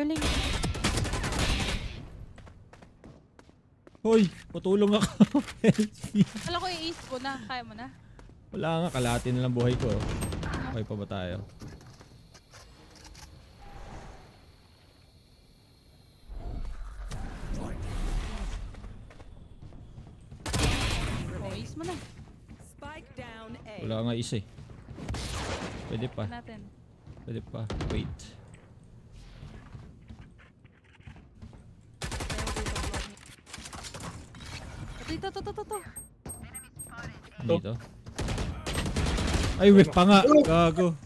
Sterling. Hoy, patulong ako. Help me. Kala ko i-ace ko na. Kaya mo na. Wala nga, kalahati na lang buhay ko. Okay pa ba tayo? Oh, ace mo na. Spike down A. Wala nga isa eh. Pwede pa. Natin. Pwede pa. Wait. Ito. Dito. Ay, whip pa nga. Gago.